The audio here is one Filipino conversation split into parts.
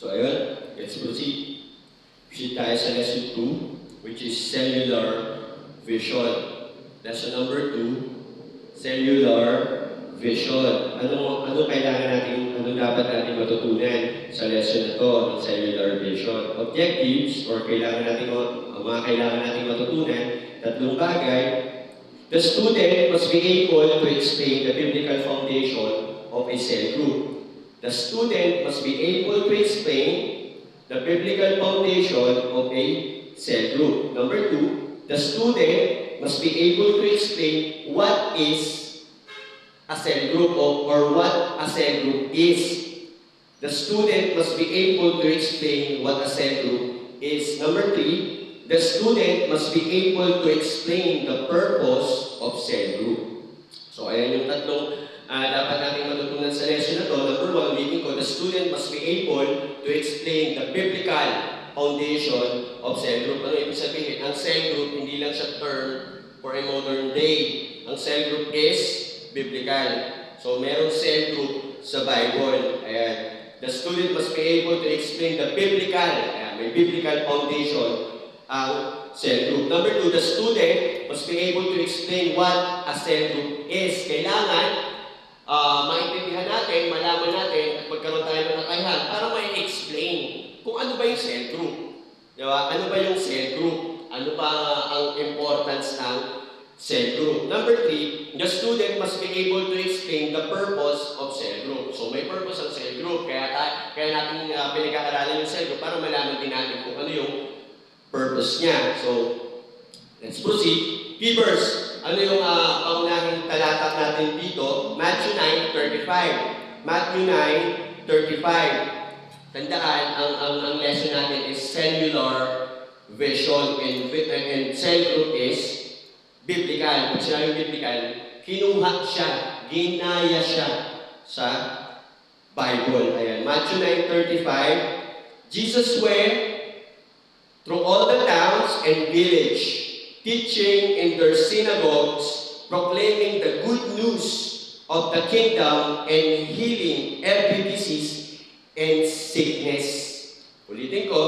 So ayun, let's proceed. Proceed tayo sa lesson 2, which is cellular vision. Lesson number 2, cellular vision. Ano dapat natin matutunan sa lesson na to ng cellular vision? Objectives, or mga kailangan natin matutunan, tatlong bagay. The student must be able to explain the biblical foundation of a cell group. The student must be able to explain the biblical foundation of a cell group. Number 2, the student must be able to explain what is a cell group or what a cell group is. The student must be able to explain what a cell group is. Number 3, the student must be able to explain the purpose of cell group. So, ayan yung tatlong dapat natin matutunan sa lesson na to. Number 1, meaning ko, the student must be able to explain the biblical foundation of cell group. Ano ibig sabihin? Ang cell group, hindi lang siya term for a modern day. Ang cell group is biblical. So, merong cell group sa Bible. Ayan. The student must be able to explain the biblical, may biblical foundation ang cell group. Number 2, the student must be able to explain what a cell group is. Kailangan maintindihan natin, malaman natin, at magkaroon tayo ng kakayahan para ma-explain kung ano ba yung cell group. Diba? Ano ba yung cell group? Ano pa ang importance ng cell group? Number 3, the student must be able to explain the purpose of cell group. So may purpose ang cell group, kaya natin pinag-aaralan yung cell group para malaman din natin kung ano yung purpose niya. So, let's proceed. Key verse. Ano yung paunahing talata natin dito? Matthew 9:35. Matthew 9:35. Tandaan, ang lesson natin is cellular vision, and cell group is biblical. Pag sinabing biblical, kinuha siya, ginaya siya sa Bible. Ayan, Matthew 9:35. Jesus went through all the towns and village, teaching in their synagogues, proclaiming the good news of the kingdom and healing every disease and sickness. Ulitin ko,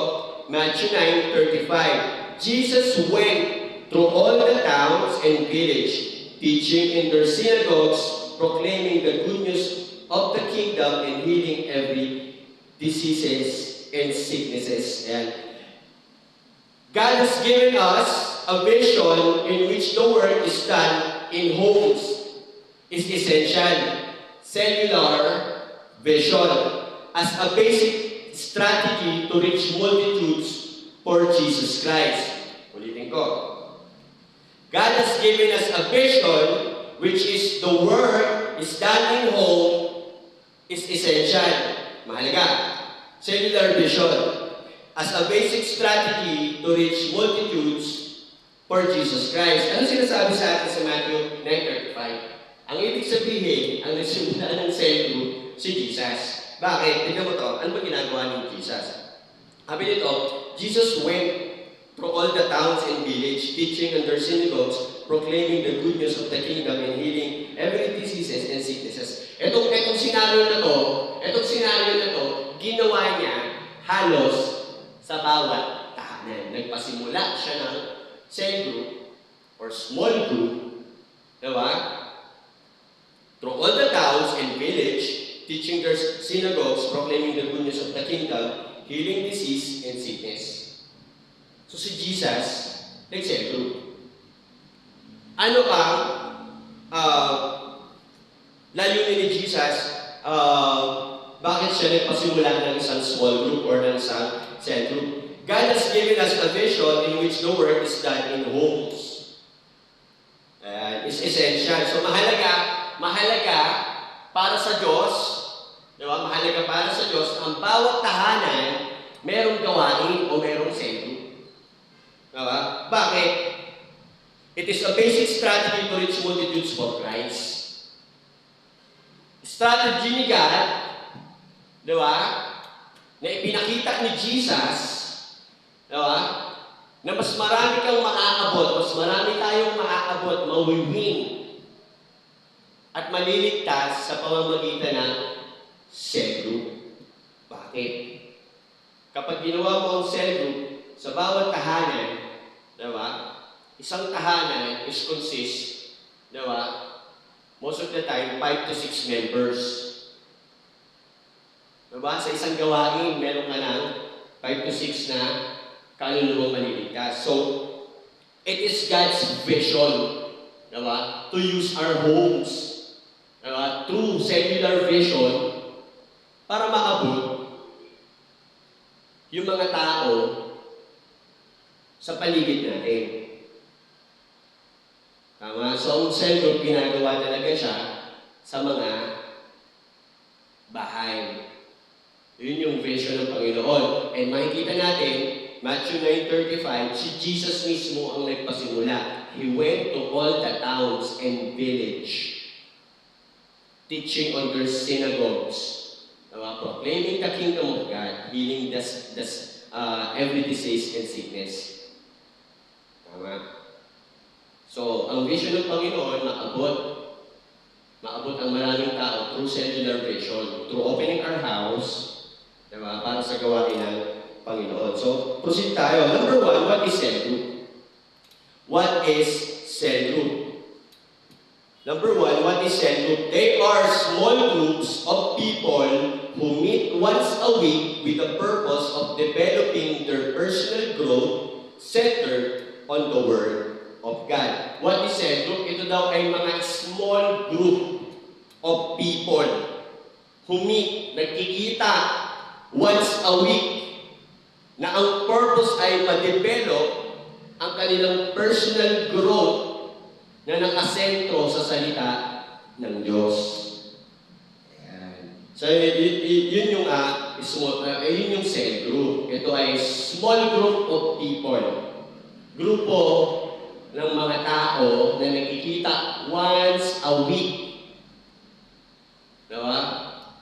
Matthew 9:35. Jesus went through all the towns and village, teaching in their synagogues, proclaiming the good news of the kingdom and healing every diseases and sicknesses. And God has given us a vision in which the work is done in homes. Is essential. Cellular vision as a basic strategy to reach multitudes for Jesus Christ. Ulitin ko. God has given us a vision which is the work is done in home is essential. Mahalaga. Cellular vision as a basic strategy to reach multitudes for Jesus Christ. Ano sinasabi sa atin sa Matthew 9:35? Ang ibig sabihin, ang nagsimula ng cell group, si Jesus. Bakit? Tignan mo to. Ano ba ginagawa ni Jesus? Sabi nito, Jesus went through all the towns and village, teaching in their synagogues, proclaiming the good news of the kingdom and healing every diseases and sicknesses. Etong senaryo na to, ginawa niya halos sa bawat tahanan. Nagpasimula siya ng cell group or small group, diba? Through all the towns and village, teaching their synagogues, proclaiming the good news of the kingdom, healing disease and sickness. So si Jesus, nag-cell group. Ano ang layunin ni Jesus? Bakit siya nagpasimula ng isang small group or ng isang cell group? God has given us a vision in which the work is done in homes. It's essential. So mahalaga para sa Diyos, diba? Mahalaga para sa Diyos, ang bawat tahanan, merong gawain o merong cell group. Diba? Bakit? It is a basic strategy to reach multitudes for Christ. Strategy ni God, diba? Na ipinakita ni Jesus, diba? Na mas marami kang maaabot, mas marami tayong maaabot, mawiwin, at maliligtas sa pamamagitan ng cell group. Bakit? kapag ginawa mo ang cell group sa bawat tahanan, diba? Isang tahanan is consist, diba? Most of the time, 5 to 6 members. Diba? Sa isang gawain, meron ka ng 5 to 6 na kaluluwang maliligtas. So, it is God's vision, diba? To use our homes, diba? Through cellular vision, para maabot yung mga tao sa paligid natin. Tama? So, ang cell group, ginagawa talaga siya sa mga bahay. Yun yung vision ng Panginoon. And makikita natin, Matthew 9:35, si Jesus mismo ang nagpasimula. He went to all the towns and village, teaching on their synagogues, proclaiming the kingdom of God, healing every disease and sickness. Tama? So, ang vision ng Panginoon, maabot ang maraming tao through cellular vision, through opening our house, diba, para sa gawain ng Panginoon. So, proceed tayo. Number 1, what is cell group? What is cell group? Number 1, what is cell group? They are small groups of people who meet once a week with the purpose of developing their personal growth centered on the Word of God. What is cell group? Ito daw ay mga small group of people who meet, nagkikita once a week, na ang purpose ay ma-develop ang kanilang personal growth na nakasentro sa salita ng Diyos. Ayan. So, yun yung yun yung cell group. Ito ay small group of people. Grupo ng mga tao na nakikita once a week. Diba?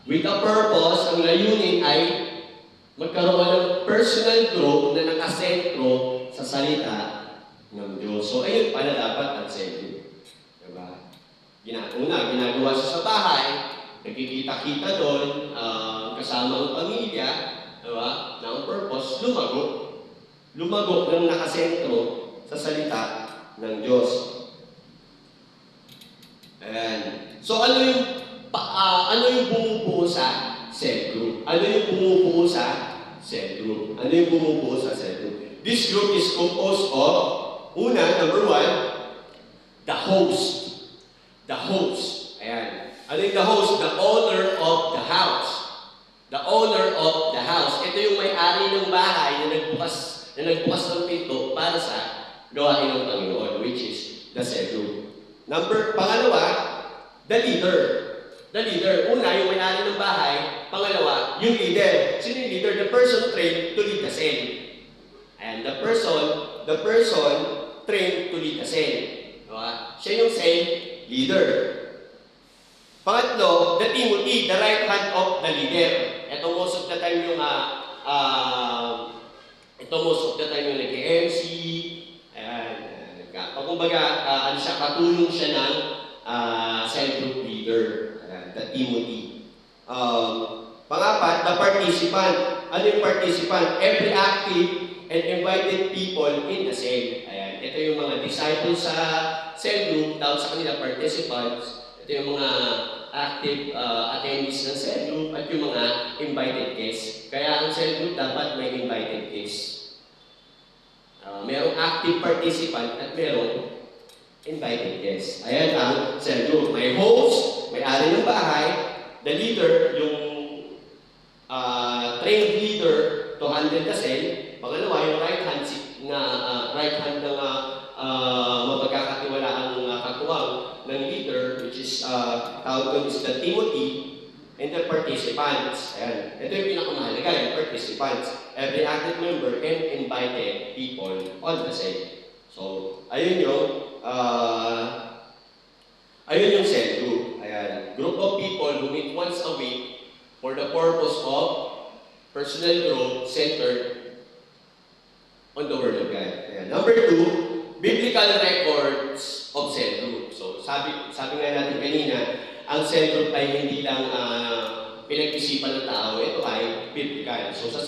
With a purpose, ang layunin ay magkaroon ng personal growth na nakasentro sa salita ng Diyos. So, ayun pala dapat ang cell group. Diba? Ginagawa siya sa bahay, nagkikita-kita doon, kasama ang pamilya, diba? Na ang purpose, lumago ng nakasentro sa salita ng Diyos. Ayan. So, ano yung bumubuo sa cell group? Ano yung bumubuo sa cell group? Ano yung bumubuo sa cell group? This group is composed of, number 1, the host. The host. Ayan. Ano yung the host? The owner of the house. The owner of the house. Ito yung may-ari ng bahay na nagbukas ng pinto para sa gawain ng Panginoon, which is the cell group. Pangalawa, the leader. The leader. Una, yung may-ari ng bahay. Pangalawa, yung leader. Sino yung leader? The person trained to lead the cell. And the person trained to lead the cell. Diba? Siya yung cell leader. Pangatlo, the Timothy, the right hand of the leader. Ito most of the time yung nag-MC. Kumbaga, katulong siya ng cell group leader. The Timothy. Pangapat, the participant. Ano yung participant? Every active and invited people in the cell. Ayan. Ito yung mga disciples sa cell group, tawag sa kanila participants. Ito yung mga active attendees ng cell group at yung mga invited guests. Kaya ang cell group dapat may invited guests. Merong active participant at merong invited guests. Ayan ang cell group. May host, may-ari ng bahay, the leader, yung trained leader to handle the cell. Pangalawa, yung right hand ng mapagkakatiwalaan ng katuwang ng leader, which is tawag doon is the Timothy, and the participants. Ayan. Ito yung pinakamahalaga, yung participants. Every active member and invited people on the cell. So, ayun yung cell group. Ayan. Group of people who meet once a week for the purpose of personal growth centered on the Word of God. Ayan. Number 2, biblical records of cell group. So, sabi nga natin kanina, ang cell group ay hindi lang pinag-isipan ng tao, ito ay biblical. So sa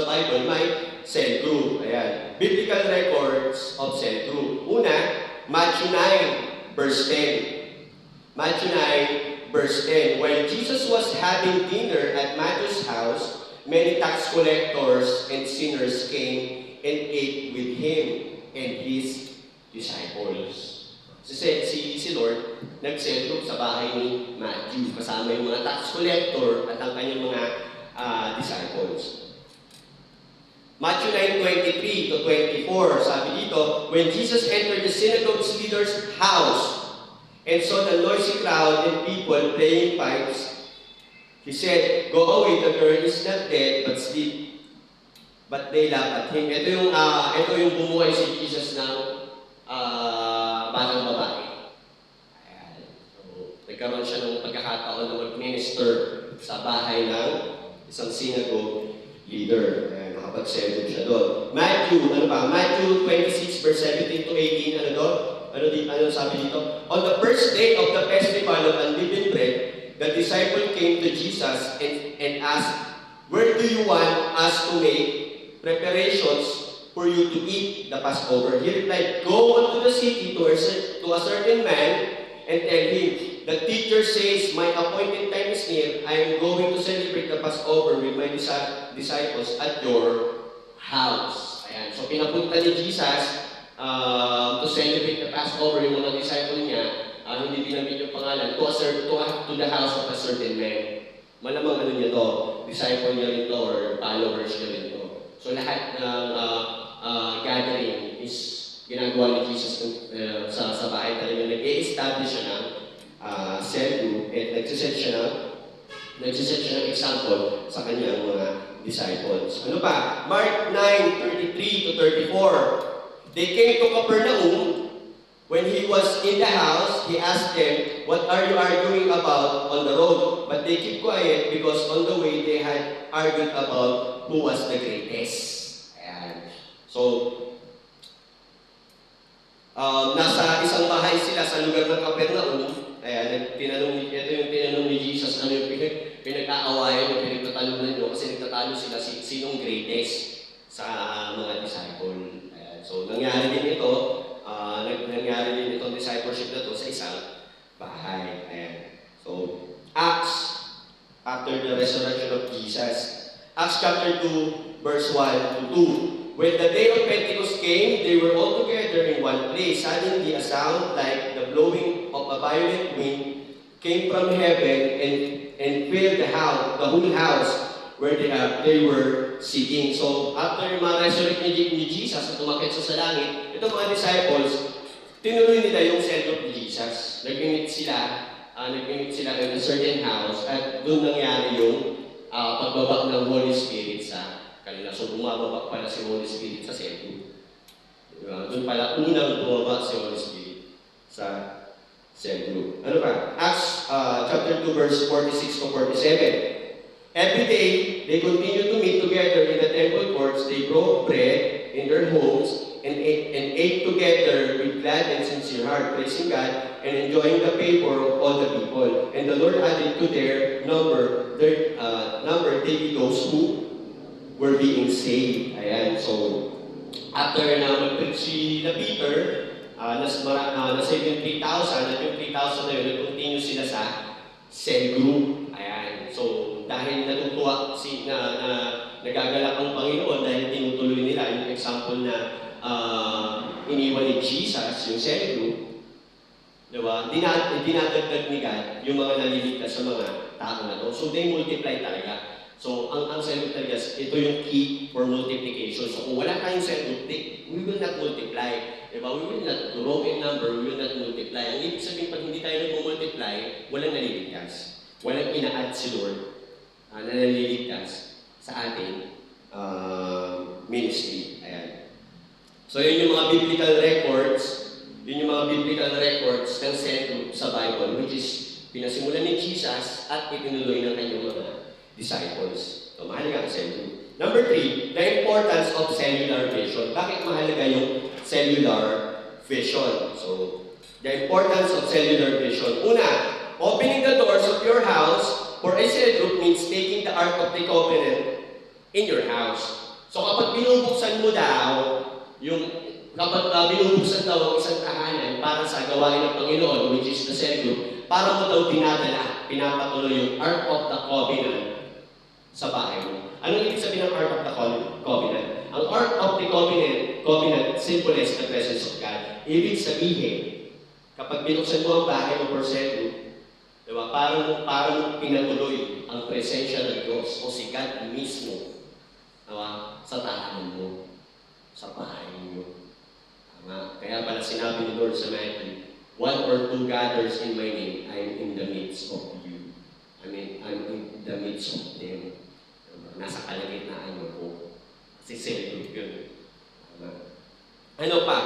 Bible, may cell group. Ayan. Biblical records of cell group. Una, Matthew 9, verse 10. Matthew 9, verse 10. While Jesus was having dinner at Matthew's house, many tax collectors and sinners came and ate with him and his disciples. Si Lord, nag-cell group sa bahay ni Matthew, kasama yung mga tax collector at ang kanyang mga disciples. Matthew 9:23 to 24, sabi dito, when Jesus entered the synagogue's leader's house and saw the noisy crowd and people playing pipes, he said, "Go away, the girl is not dead, but sleep." But they laughed at him. Ito yung bumuhay si Jesus ng batang babae. Ayan. So, nagkaroon siya ng pagkakataon na mag-minister sa bahay ng isang synagogue leader. Ayan, nakapag-celebrate siya doon. Matthew 26, verse 17 to 18, ano sabi dito? On the first day of the festival of unleavened bread, the disciple came to Jesus and asked, "Where do you want us to make preparations for you to eat the Passover?" He replied, "Go unto the city to a certain man and tell him, the teacher says, my appointed time is near. I am going to celebrate the Passover with my disciples at your house." Ayan. So pinapunta ni Jesus to celebrate the Passover yung mga disciple niya. Hindi binamit yung pangalan, to the house of a certain man. Malamang niya to, disciple niya rin to or followers niya rin to. So lahat ng gathering is ginagawa ni Jesus sa bahay talaga. Nag-i-establish siya ng cell group at nagsiset siya ng example sa kanyang mga disciples. Ano pa? Mark 9:33 to 34. They came to Capernaum. When he was in the house, he asked them, "What are you arguing about on the road?" But they kept quiet because on the way they had argued about who was the greatest. Ayan. So, nasa isang bahay sila sa lugar ng Capernaum. Ayan, ito yung tinanong ni Jesus, ano yung pinag-aawayan, yung pinagtatalunan nyo, kasi nagtatalo sila sinong greatest sa mga disciple. Ayan. So, nangyari din itong discipleship na to sa isang bahay. Ayan. So, Acts, after the resurrection of Jesus. Acts chapter 2, verse 1 to 2. When the day of Pentecost came, they were all together in one place. Suddenly, a sound like the blowing of a violent wind came from heaven and filled the whole house where they were sitting. So, after ma-resurrect ni Jesus at umakit sa langit, itong mga disciples, tinuloy nila yung cell group ni Jesus. Nag-meet sila in a certain house at doon nangyari yung pagbaba ng Holy Spirit sa kanila. So, bumababa pala si Holy Spirit sa cell group. Diba? Doon pala unang bumaba si Holy Spirit sa cell group. Ano pa? Acts chapter 2, verse 46 to 47. Every day, they continued to meet together in the temple courts. They broke bread in their homes and ate together with glad and sincere heart, praising God and enjoying the favor of all the people. And the Lord added to their number daily those who were being saved. Ayan. So, after na mag-preach si Peter, nasa yung 3,000, at yung 3,000 na yun, nag-continue sila sa cell group. Ayan. So, dahil natutuwa na nagagalak ang Panginoon dahil tinutuloy nila yung example na iniwan ni Jesus, yung cell group, diba? Dinadagdag ni God yung mga naliligtas sa mga tao na to. So, they multiply talaga. So, ang cell group talaga, ito yung key for multiplication. So, kung wala tayong cell group, we will not multiply. Diba? We will not grow in number, we will not multiply. Ang ibig sabihin, pag hindi tayo nag-multiply, walang naliligtas. Walang ina-add si Lord na naliligtas sa ating ministry. Ayan. So, yun yung mga biblical records, ng cell group sa Bible, which is pinasimulan ni Jesus at itinuloy ng kanyang mga disciples. So, mahalaga ang cell group. Number 3, the importance of cellular vision. Bakit mahalaga yung cellular vision? So, the importance of cellular vision. Una, opening the doors of your house For a cell group means taking the Ark of the Covenant in your house. So kapag binubuksan mo daw, kapag binubuksan daw ang isang tahanan para sa gawain ng Panginoon, which is the cell group, para mo daw pinapatuloy yung Ark of the Covenant sa bahay mo. Anong ibig sabihin ng Ark of the Covenant? Ang Ark of the Covenant symbolizes the presence of God. Ibig sabihin, kapag binuksan mo ang bahay mo for cell group, diba, parang pinatuloy ang presensya ng Diyos o si God mismo, diba, sa tahanan mo, sa bahay mo. Kaya pala sinabi ni Lord sa Matthew, 1 or 2 gathers in my name, I am in the midst of you. I'm in the midst of them. Nasa kalagitnaan mo po. Kasi cell group yun. Ano pa?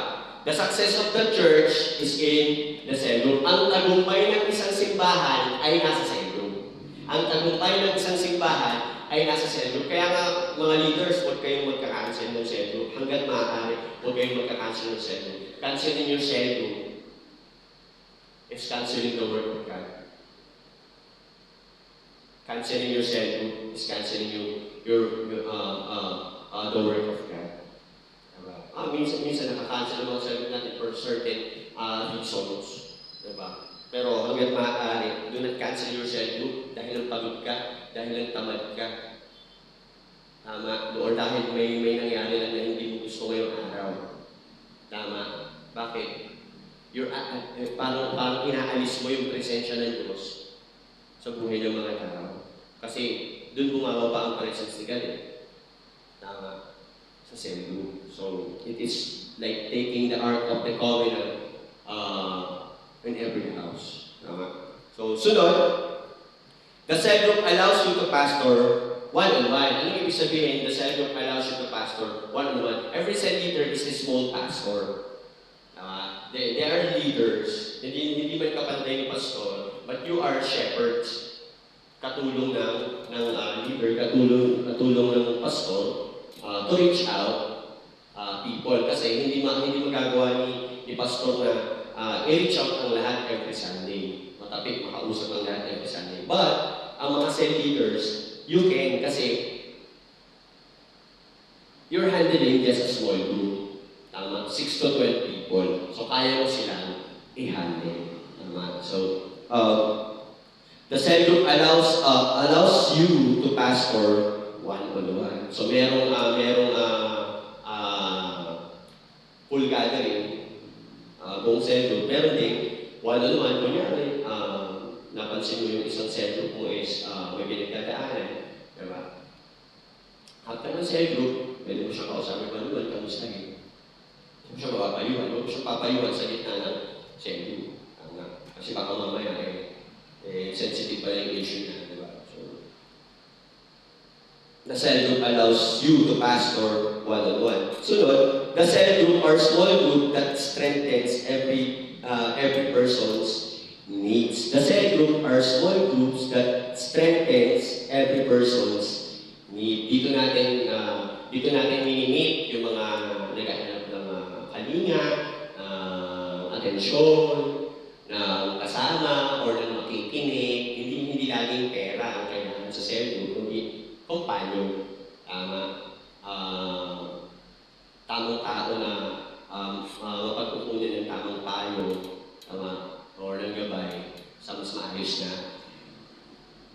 The success of the church is in the cell group. Ang tagumpay ng isang simbahan ay nasa cell group. Ang tagumpay ng isang simbahan ay nasa cell group. Kaya nga, mga leaders, huwag kayong magka-cancel ng cell group. Hanggat maaari, huwag kayong magka-cancel ng cell group. Canceling your cell group is canceling the work of God. Canceling your cell group is canceling the work of God. Minsan nakakancel ng mga cell group natin for certain reasons. Diba? Pero hanggat maaari, do not cancel your cell group dahil ang pagod ka, dahil ang tamad ka. Tama? Or dahil may nangyari lang na hindi mo gusto ngayong araw. Tama? Bakit? Parang inaalis mo yung presensya ng Diyos sa buhay ng mga tao. Kasi doon bumawa pa ang presence ni God. Tama? Sa cell group. So, it is like taking the Ark of the Covenant in every house. Tama? So, sunod, the cell group allows you to pastor one-on-one. Ano ibig sabihin? The cell group allows you to pastor one-on-one. Every cell leader is a small pastor. They are leaders. Hindi man kapantay ng pastor, but you are shepherds. Katulong ng leader, katulong ng pastor to reach out people. Kasi hindi magagawa ni pastor na i-reach out ang lahat every Sunday. Matapik, makausap ang lahat every Sunday. But, ang mga cell leaders, you can kasi you're handling just a small group. Tama? 6 to 12 people. So, kaya mo silang i-handle. Tama? So, the cell group allows you to pastor one-on-one. So, merong full gathering, buong cell group. Meron din one-on-one. Kunyari, napansin mo yung isang cell group mo is may pinagdadaanan. Diba? After ng cell group, pwede mo siya kausapin one-on-one, kamustahin. Huwag siya mapapayuhan. Huwag siya papayuhan sa gitna ng cell group. Kasi baka mamaya sensitive pa yung issue na. Diba? So, the cell group allows you to pastor one-on-one. Sunod, the cell group or small group that strengthens every person's needs. The cell group are small groups that strengthens every person's need. Dito natin minimit yung mga naghahanap ng kalinga, atensyon, ng kasama, or ng makikinig. Hindi laging pera ang kailangan sa cell group, kundi kumpanyo. Tamang tao na mapagkukunan ng tamang payo, or ng gabay sa mas maayos na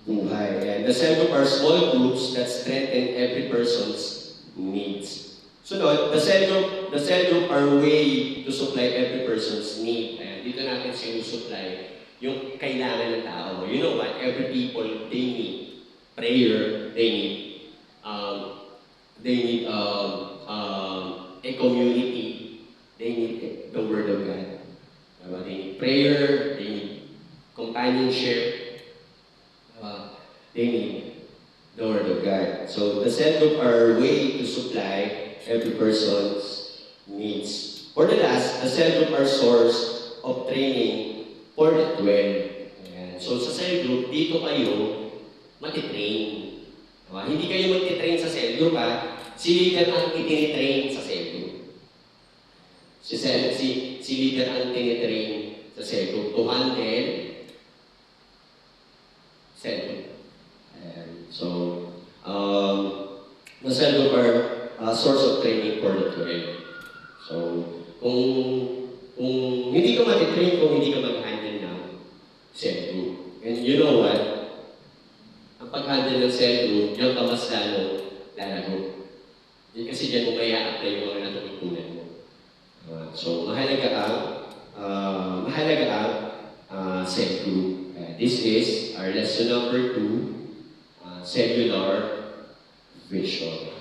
buhay. And the cell group are small groups that strengthen every person's needs. Sunod, the cell group are a way to supply every person's need. Ayan, dito natin sinusupply yung kailangan ng tao. You know what? Every people, they need prayer, they need a community, they need the Word of God. They need prayer, they need companionship, they need the Word of God. So the cell group are a way to supply every person's needs. For the last, the cell group are source of training for the 12. Ayan. So sa cell group, dito kayo matitrain. Hindi kayo magtitrain sa cell group, si leader ang itinitrain sa cell group. Si leader ang tinitrain sa cell group to handle cell group. source of training for the 12. So, kung hindi ka matitrain, kung hindi ka mag-handle ng cell group. And you know what? Ang pag-handle ng cell group, yung kamas lalago. Hindi kasi dyan mo may a-apply yung mga natutunan mo. So, mahalaga ang cell group. This is our lesson number 2, cellular vision.